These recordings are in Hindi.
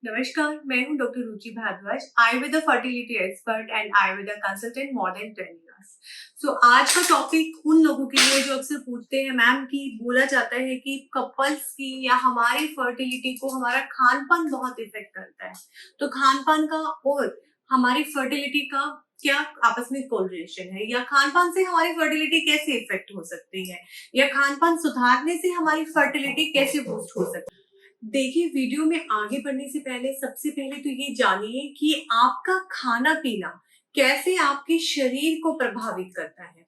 नमस्कार, मैं हूं doctor Ruchi Bhardwaj, Ayurveda fertility expert and Ayurveda consultant more than 10 years. So आज का टॉपिक उन लोगों के लिए जो अक्सर पूछते हैं मैम कि बोला जाता है कि कपल्स की या हमारी फर्टिलिटी को हमारा खान पान बहुत इफेक्ट करता है। तो खान पान का और हमारी फर्टिलिटी का क्या आपस में कोरिलेशन है, या खान पान से हमारी फर्टिलिटी कैसे इफेक्ट हो सकती है, या खान पान सुधारने से हमारी फर्टिलिटी कैसे बूस्ट हो सकती है। देखिए, वीडियो में आगे बढ़ने से पहले सबसे पहले तो ये जानिए कि आपका खाना पीना कैसे आपके शरीर को प्रभावित करता है।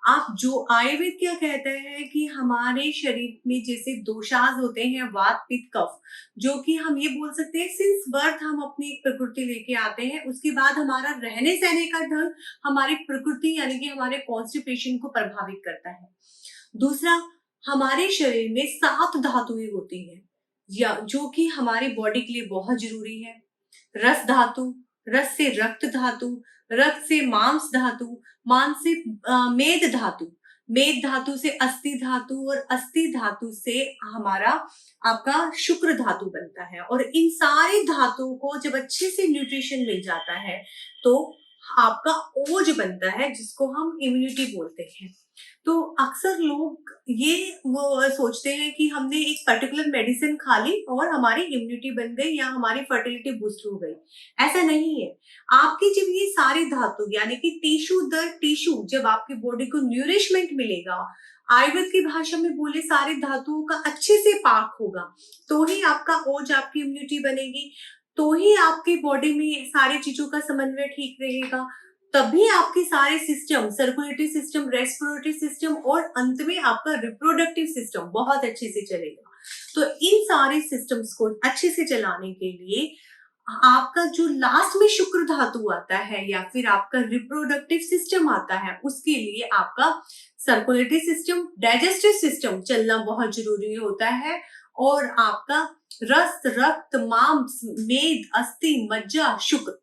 आप जो आयुर्वेद क्या कहता है कि हमारे शरीर में जैसे दोषाज होते हैं, वात पित्त कफ, जो कि हम ये बोल सकते हैं सिंस बर्थ हम अपनी एक प्रकृति लेके आते हैं, उसके बाद हमारा रहने सहने का ढंग हमारी प्रकृति यानी कि हमारे कॉन्स्टिपेशन को प्रभावित करता है। दूसरा, हमारे शरीर में 7 धातुएं होती हैं या जो कि हमारी बॉडी के लिए बहुत जरूरी है। रस धातु, रस से रक्त धातु, रक्त से मांस धातु, मांस से मेद धातु, मेद धातु से अस्थि धातु, और अस्थि धातु से हमारा आपका शुक्र धातु बनता है। और इन सारी धातुओं को जब अच्छे से न्यूट्रिशन मिल जाता है तो आपका ओज बनता है, जिसको हम इम्यूनिटी बोलते हैं। तो अक्सर लोग ये वो सोचते हैं कि हमने एक पर्टिकुलर मेडिसिन खा ली और हमारी इम्यूनिटी बन गई या हमारी फर्टिलिटी बूस्ट हो गई। ऐसा नहीं है। आपकी जब ये सारी धातु यानी कि टिश्यू दर टिश्यू जब आपकी बॉडी को न्यूरिशमेंट मिलेगा, आयुर्वेद की भाषा में बोले सारी धातुओं का अच्छे से पाक होगा, तो ही आपका ओज, आपकी इम्यूनिटी बनेगी, तो ही आपकी बॉडी में सारी चीजों का समन्वय ठीक रहेगा, तभी आपके सारे system, circulatory system, respiratory system और अंत में आपका रिप्रोडक्टिव सिस्टम बहुत अच्छे से चलेगा। तो इन सारे सिस्टम्स को अच्छे से चलाने के लिए आपका जो लास्ट में शुक्र धातु आता है या फिर आपका रिप्रोडक्टिव सिस्टम आता है, उसके लिए आपका सर्कुलेटरी सिस्टम, डाइजेस्टिव सिस्टम चलना बहुत जरूरी होता है। और आपका रस, रक्त, मांस, मेद, अस्थि, मज्जा, शुक्र,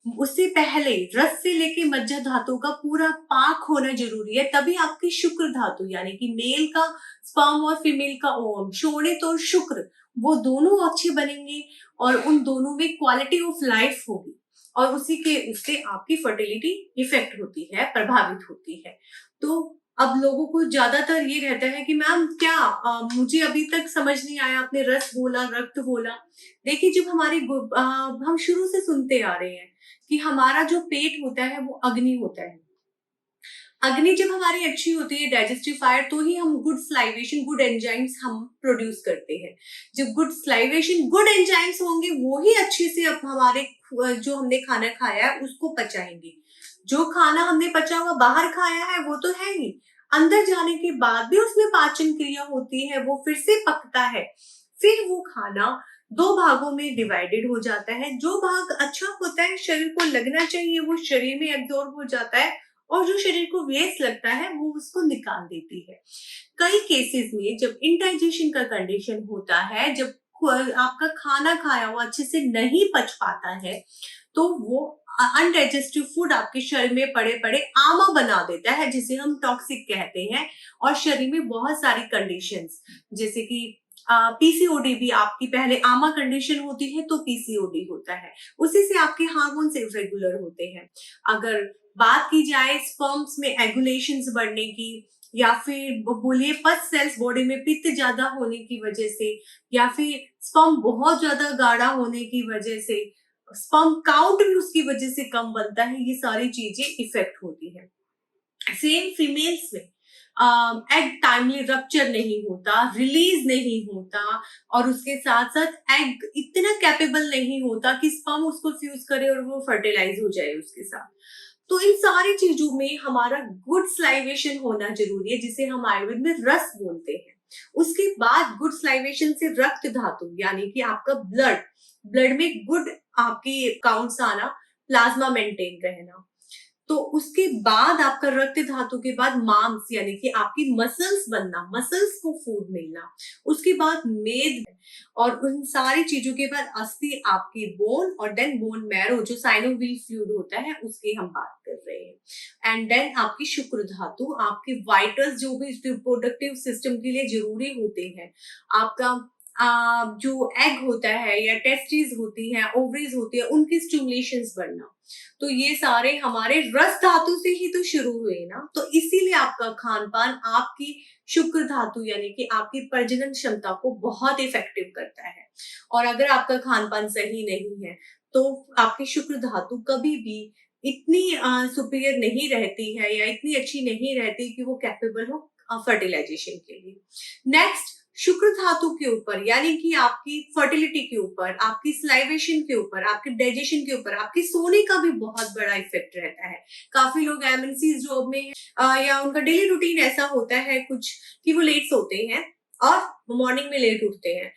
उससे पहले रस से लेके मज्जा धातु का पूरा पाक होना जरूरी है, तभी आपकी शुक्र धातु यानी कि मेल का स्पर्म और फीमेल का ओवम, शोणित और शुक्र, वो दोनों अच्छे बनेंगे और उन दोनों में क्वालिटी ऑफ लाइफ होगी, और उसी के उससे आपकी फर्टिलिटी इफेक्ट होती है, प्रभावित होती है। तो अब लोगों को ज्यादातर ये रहता है कि मैम क्या मुझे अभी तक समझ नहीं आया, आपने रस बोला, रक्त बोला। देखिए, जब हम शुरू से सुनते आ रहे हैं कि हमारा जो पेट होता है वो अग्नि होता है। अग्नि जब हमारी अच्छी होती है, डाइजेस्टिव फायर, तो ही हम गुड स्लाइवेशन, गुड एंजाइम्स हम प्रोड्यूस करते हैं। जब गुड स्लाइवेशन, गुड एंजाइम्स होंगे, वो ही अच्छे से अब हमारे जो हमने खाना खाया है उसको पचाएंगे। जो खाना हमने पचा हुआ बाहर खाया है वो तो है ही, अंदर जाने के बाद भी उसमें पाचन क्रिया होती है, वो फिर से पकता है। फिर वो खाना 2 भागों में डिवाइडेड हो जाता है। जो भाग अच्छा होता है, शरीर को लगना चाहिए, वो शरीर में एब्जॉर्ब हो जाता है, और जो शरीर को वेस्ट लगता है वो उसको निकाल देती है। कई केसेस में जब इंडाइजेशन का कंडीशन होता है, जब आपका खाना खाया हुआ अच्छे से नहीं पच पाता है, तो वो अनडाइजेस्टिव फूड आपके शरीर में पड़े पड़े आमा बना देता है, जिसे हम टॉक्सिक कहते हैं। और शरीर में बहुत सारी कंडीशंस, जैसे कि पीसीओडी भी, आपकी पहले आमा कंडीशन होती है तो पीसीओडी होता है, उसी से आपके हार्मोन्स इरेगुलर होते हैं। अगर बात की जाए स्पर्म्स में एगुलेशंस बढ़ने की, या फिर बोलिए पस सेल्स बॉडी में पित्त ज्यादा होने की वजह से, या फिर स्पर्म बहुत ज्यादा गाढ़ा होने की वजह से, स्पर्म काउंट भी उसकी वजह से कम बनता है, ये सारी चीजें इफेक्ट होती है। सेम फीमेल्स में एग टाइमली रप्चर नहीं होता, रिलीज नहीं होता, और उसके साथ साथ एग इतना कैपेबल नहीं होता कि स्पर्म उसको फ्यूज करे और वो फर्टिलाइज हो जाए उसके साथ। तो इन सारी चीजों में हमारा गुड स्लाइवेशन होना जरूरी है, जिसे हम आयुर्वेद में रस बोलते हैं। उसके बाद गुड स्लाइवेशन से रक्त धातु यानी कि आपका ब्लड, ब्लड में गुड आपकी काउंट्स आना, प्लाज्मा मेंटेन रहना। तो उसके बाद आपका रक्त धातु के बाद मांस यानी कि आपकी मसल्स बनना, मसल्स को फूड मिलना, उसके बाद मेद, और उन सारी चीजों के बाद अस्थि, आपकी बोन, और देन बोन मैरो जो साइनोविल फ्लूइड होता है उसकी हम बात कर रहे हैं। एंड देन आपकी शुक्र धातु, आपके वाइटल्स जो भी रिप्रोडक्टिव सिस्टम के लिए जरूरी होते हैं, आपका जो एग होता है या टेस्टिस होती हैं, ओवरीज होती है, उनकी स्टिमुलेशंस बढ़ना। तो ये सारे हमारे रस धातु से ही तो शुरू हुए ना, तो इसीलिए आपका खान पान आपकी शुक्र धातु यानी कि आपकी प्रजनन क्षमता को बहुत इफेक्टिव करता है। और अगर आपका खान पान सही नहीं है तो आपकी शुक्र धातु कभी भी इतनी सुपीरियर नहीं रहती है या इतनी अच्छी नहीं रहती कि वो कैपेबल हो फर्टिलाइजेशन के लिए। नेक्स्ट, शुक्र धातु के ऊपर यानी कि आपकी फर्टिलिटी के ऊपर, आपकी स्लाइवेशन के ऊपर, आपके डाइजेशन के ऊपर, आपके सोने का भी बहुत बड़ा इफेक्ट रहता है। काफी लोग एमएनसी जॉब में या उनका डेली रूटीन ऐसा होता है कुछ कि वो लेट सोते हैं और मॉर्निंग में लेट उठते हैं।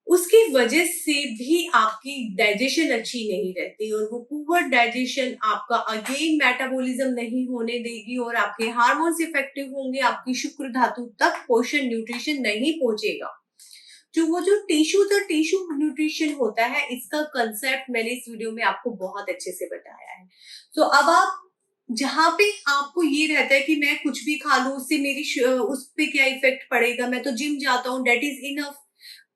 उसकी वजह से भी आपकी डाइजेशन अच्छी नहीं रहती और वो पुअर डाइजेशन आपका अगेन मेटाबॉलिज्म नहीं होने देगी और आपके हार्मोन्स इफेक्टिव होंगे, आपकी शुक्र धातु तक पोषण न्यूट्रिशन नहीं पहुंचेगा। जो टिश्यू द टिश्यू न्यूट्रिशन होता है, इसका कंसेप्ट मैंने इस वीडियो में आपको बहुत अच्छे से बताया है। तो अब आप जहां पे आपको ये रहता है कि मैं कुछ भी खा लूं उससे उस पे क्या इफेक्ट पड़ेगा, मैं तो जिम जाता हूँ, डेट इज इनफ।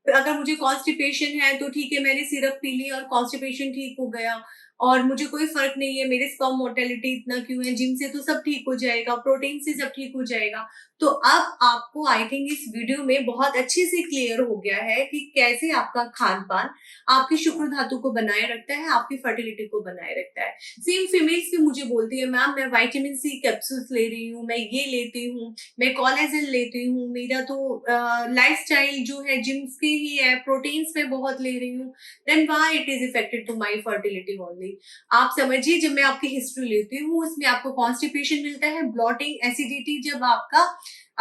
अगर मुझे कॉन्स्टिपेशन है तो ठीक है, मैंने सिरप पी ली और कॉन्स्टिपेशन ठीक हो गया और मुझे कोई फर्क नहीं है, मेरे स्पर्म मोर्टेलिटी इतना क्यों है, जिम से तो सब ठीक हो जाएगा, प्रोटीन से सब ठीक हो जाएगा। तो अब आपको आई थिंक इस वीडियो में बहुत अच्छे से क्लियर हो गया है कि कैसे आपका खान पान आपकी शुक्र धातु को बनाए रखता है, आपकी फर्टिलिटी को बनाए रखता है। सेम फीमेल्स भी मुझे बोलती है, मैम मैं विटामिन सी कैप्सूल्स ले रही हूँ, मैं ये लेती हूँ, मैं कोलेजन लेती हूँ, मेरा तो लाइफस्टाइल जो है जिम्स की ही है, प्रोटीन्स में बहुत ले रही हूँ, then why it is affected to my fertility only. आप समझिए, जब मैं आपकी हिस्ट्री लेती हूँ उसमें आपको कॉन्स्टिपेशन मिलता है, ब्लॉटिंग, एसिडिटी, जब आपका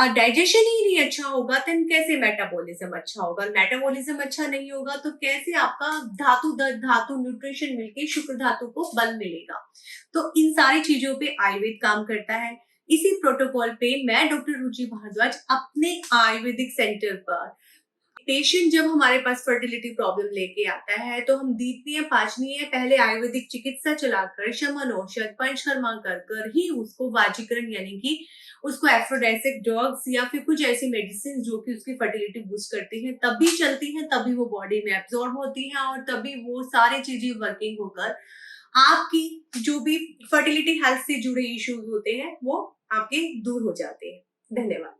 डाइजेशन ही नहीं अच्छा होगा देन कैसे मेटाबॉलिज्म अच्छा होगा, मेटाबॉलिज्म अच्छा नहीं होगा तो कैसे आपका धातु न्यूट्रिशन मिलके शुक्र धातु को बल मिलेगा। तो इन सारी चीजों पे आयुर्वेद काम करता है। इसी प्रोटोकॉल पे मैं डॉक्टर रुचि भारद्वाज अपने आयुर्वेदिक सेंटर पर पेशेंट जब हमारे पास फर्टिलिटी प्रॉब्लम लेके आता है तो हम दीपनीय पाचनीय पहले आयुर्वेदिक चिकित्सा चलाकर शमन औषध पंचकर्मा कर कर ही उसको वाजीकरण यानी कि उसको एफ्रोडाइसिक ड्रग्स या फिर कुछ ऐसी मेडिसिन जो कि उसकी फर्टिलिटी बूस्ट करती हैं तभी चलती हैं, तभी वो बॉडी में एब्जॉर्ब होती हैं और तभी वो सारी चीजें वर्किंग होकर आपकी जो भी फर्टिलिटी हेल्थ से जुड़े इश्यूज होते हैं वो आपके दूर हो जाते हैं। धन्यवाद।